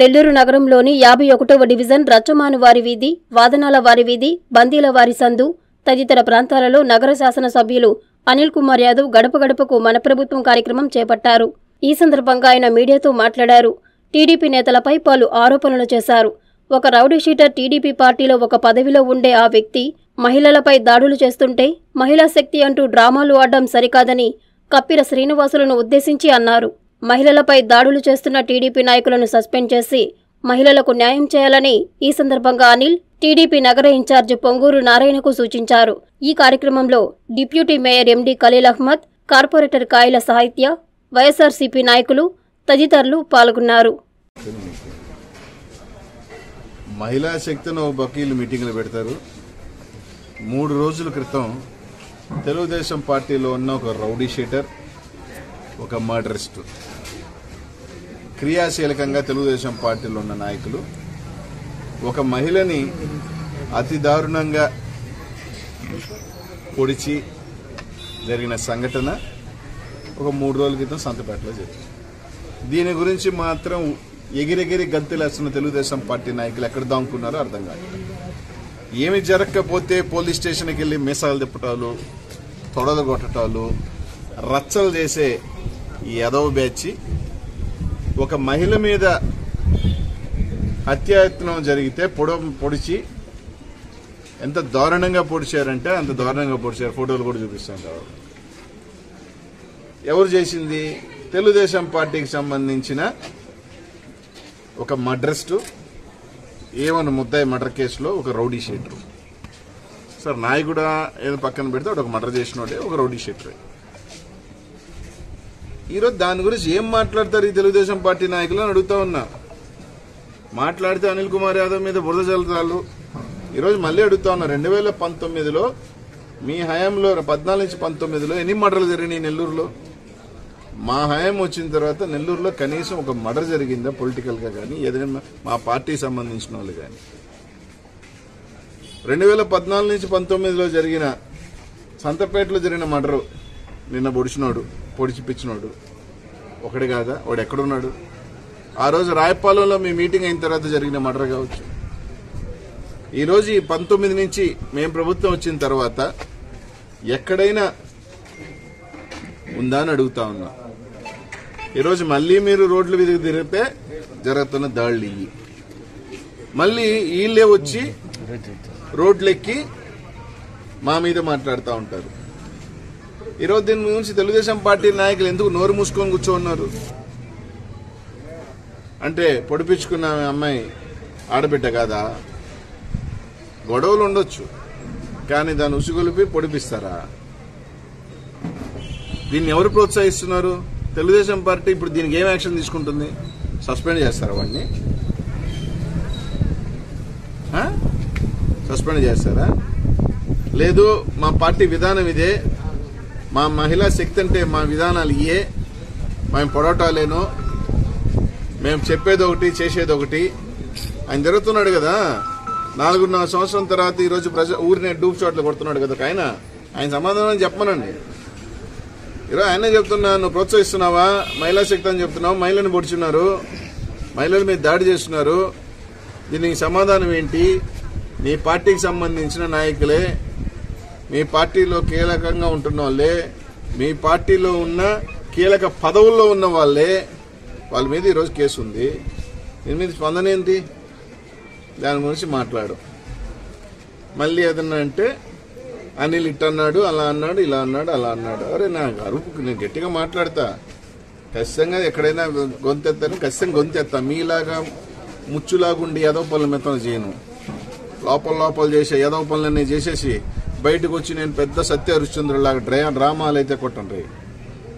నెల్లూరు నగరంలోని 51వ డివిజన్ రచ్చమానువారి వీధి, వాదనాల వారి వీధి, బందీల వారి సందు తదితర ప్రాంతాలలో నగర శాసన సభ్యులు అనిల్ కుమార్ యాదవ్ గడప గడపకు మన ప్రభుత్వం కార్యక్రమం చేపట్టారు. ఈ సందర్భంగా ఆయన మీడియాతో మాట్లాడారు. టీడీపీ నేతలపై పలు ఆరోపణలు చేశారు. ఒక రౌడీ షీటర్ టీడీపీ పార్టీలో ఒక పదవిలో ఉండే ఆ వ్యక్తి మహిళలపై దాడులు చేస్తుంటే మహిళా శక్తి అంటూ డ్రామాలు ఆడడం సరికాదని కప్పిర శ్రీనివాసులను ఉద్దేశించి అన్నారు. మహిళలపై దాడులు చేస్తున్న టీడీపీ నాయకులను సస్పెండ్ చేసి మహిళలకు న్యాయం చేయాలని ఈ సందర్భంగా అనిల్ టీడీపీ నగర ఇన్ఛార్జ్ పొంగూరు నారాయణకు సూచించారు. ఈ కార్యక్రమంలో deputy mayor MD Khaleel Ahmed, corporator Kayala Sahitya, YSRCP నాయకులు తదితరులు పాల్గొన్నారు. మహిళా శక్తిని వకీలు మీటింగ్లు పెడతారు. 3 రోజుల క్రితం తెలుగుదేశం పార్టీలో ఉన్న ఒక రౌడీ షీటర్, ఒక మర్డరిస్టు, క్రియాశీలకంగా తెలుగుదేశం పార్టీలో ఉన్న నాయకులు ఒక మహిళని అతి దారుణంగా పొడిచి జరిగిన సంఘటన ఒక 3 రోజుల క్రితం సంతపేటలో జరిగింది. దీని గురించి మాత్రం ఎగిరెగిరి గంతులేస్తున్న తెలుగుదేశం పార్టీ నాయకులు ఎక్కడ దాంకున్నారో అర్థం కాదు. ఏమి జరగకపోతే పోలీస్ స్టేషన్కి వెళ్ళి మీసాలు తిప్పటాలు, తొడలు కొట్టటాలు, రచ్చలు చేసే ఈ ఎదవ బ్యాచి ఒక మహిళ మీద హత్యాయత్నం జరిగితే పొడిచి ఎంత దారుణంగా పొడిచారంటే అంత దారుణంగా పొడిచారు. ఫోటోలు కూడా చూపిస్తుంటారు. ఎవరు చేసింది? తెలుగుదేశం పార్టీకి సంబంధించిన ఒక మర్డరిస్టు, ఏమన్నా ముద్దాయి మర్డర్ కేసులో ఒక రౌడీ షీటర్. సార్ నాయకుడు ఏదో పక్కన పెడితే ఒక మర్డర్ చేసినోడే ఒక రౌడీ షీటర్. ఈరోజు దాని గురించి ఏం మాట్లాడతారు ఈ తెలుగుదేశం పార్టీ నాయకులు అని అడుగుతా ఉన్నా. మాట్లాడితే అనిల్ కుమార్ యాదవ్ మీద బురద చల్లుతారు. ఈరోజు మళ్ళీ అడుగుతా ఉన్నా, 2019లో మీ హయాంలో 14 నుంచి 19లో ఎన్ని మర్డర్లు జరిగినాయి నెల్లూరులో? మా హయాం వచ్చిన తర్వాత నెల్లూరులో కనీసం ఒక మర్డర్ జరిగిందా పొలిటికల్ గా కానీ, ఏదైనా మా పార్టీకి సంబంధించిన వాళ్ళు కానీ? 2014 నుంచి 19లో జరిగిన సంతపేటలో జరిగిన మర్డరు, నిన్న పొడిచిపిచ్చినోడు ఒకటి కాదా? వాడు ఎక్కడున్నాడు? ఆ రోజు రాయపాలెంలో మీ మీటింగ్ అయిన తర్వాత జరిగిన మర్డర్ కావచ్చు. ఈరోజు ఈ 19 నుంచి మేము ప్రభుత్వం వచ్చిన తర్వాత ఎక్కడైనా ఉందా అని అడుగుతా ఉన్నా. ఈరోజు మళ్లీ మీరు రోడ్ల మీద తిరిగితే జరుగుతున్న దాళ్లు ఇవి. మళ్లీ వీళ్ళే వచ్చి రోడ్లెక్కి మా మీద మాట్లాడుతూ ఉంటారు. ఈరోజు దీని గురించి తెలుగుదేశం పార్టీ నాయకులు ఎందుకు నోరు మూసుకొని కూర్చోన్నారు? అంటే పొడిపించుకున్న అమ్మాయి ఆడబిడ్డ కాదా? గొడవలు ఉండొచ్చు, కానీ దాన్ని ఉసుగొలిపి పొడిపిస్తారా? దీన్ని ఎవరు ప్రోత్సహిస్తున్నారు? తెలుగుదేశం పార్టీ. ఇప్పుడు దీనికి ఏం యాక్షన్ తీసుకుంటుంది? సస్పెండ్ చేస్తారా వాడిని? సస్పెండ్ చేస్తారా? లేదు, మా పార్టీ విధానం ఇదే, మా మహిళా శక్తి అంటే మా విధానాలు ఇయే, మేము పొడవటాలేనో, మేము చెప్పేది ఒకటి చేసేది ఒకటి. ఆయన జరుగుతున్నాడు కదా 4.5 సంవత్సరం తర్వాత ఈరోజు ఊరిని డూప్ చోట్ల కొడుతున్నాడు కదా ఆయన సమాధానం చెప్పమనండి. ఈరోజు ఆయనే చెప్తున్నా, నువ్వు ప్రోత్సహిస్తున్నావా మహిళా శక్తి అని చెప్తున్నావు, మహిళను పొడుచున్నారు, మహిళల మీద దాడి చేస్తున్నారు, దీనికి సమాధానం ఏంటి? నీ పార్టీకి సంబంధించిన నాయకులే, మీ పార్టీలో కీలకంగా ఉంటున్న వాళ్ళే, మీ పార్టీలో ఉన్న కీలక పదవుల్లో ఉన్న వాళ్ళే, వాళ్ళ మీద ఈరోజు కేసు ఉంది. దీని మీద స్పందన ఏంటి? దాని గురించి మాట్లాడు. మళ్ళీ ఏదన్నా అంటే అనిల్ ఇట్టన్నాడు, అలా అన్నాడు, ఇలా అన్నాడు, అలా అన్నాడు. అరే నా అరుపుకు నేను గట్టిగా మాట్లాడతా, ఖచ్చితంగా ఎక్కడైనా గొంతెత్తాను, ఖచ్చితంగా గొంతెత్తా. మీలాగా ముచ్చులాగుండి ఏదో పనులు మెత్తం చేయను. లోపల చేసే ఏదో పనులన్నీ చేసేసి బయటకు వచ్చి నేను పెద్ద సత్య హరిశ్చంద్రులాగా డ్రామాలు అయితే కొట్టండి.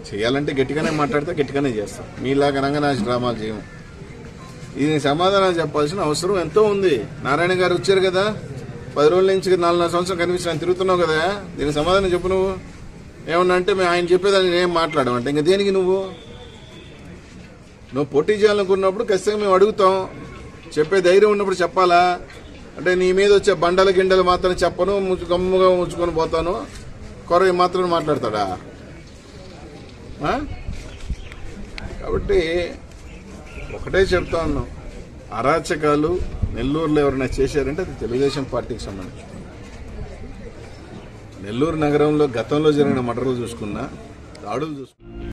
చేయాలంటే గట్టిగానే మాట్లాడితే గట్టిగానే చేస్తాం. మీలాగా రంగనాథ్ డ్రామాలు చేయము. దీనికి సమాధానం చెప్పాల్సిన అవసరం ఎంతో ఉంది. నారాయణ గారు వచ్చారు కదా, 10 రోజుల నుంచి 4.5 సంవత్సరం కనిపించి ఆయన తిరుగుతున్నావు కదా, దీనికి సమాధానం చెప్పు. నువ్వు ఏమన్నా అంటే మేము ఆయన చెప్పేదాన్ని నేనేం మాట్లాడమంటే ఇంకా దేనికి? నువ్వు పోటీ చేయాలనుకున్నప్పుడు ఖచ్చితంగా మేము అడుగుతాం. చెప్పే ధైర్యం ఉన్నప్పుడు చెప్పాలా? అంటే నీ మీద వచ్చే బండల గిండలు మాత్రం చెప్పను, గమ్ముగా ఉంచుకొని పోతాను, కొరవి మాత్రం మాట్లాడతాడా? కాబట్టి ఒకటే చెప్తా ఉన్నాం, అరాచకాలు నెల్లూరులో ఎవరైనా చేశారంటే అది తెలుగుదేశం పార్టీకి సంబంధించి. నెల్లూరు నగరంలో గతంలో జరిగిన మర్డర్లు చూసుకున్నా, దాడులు చూసుకున్నా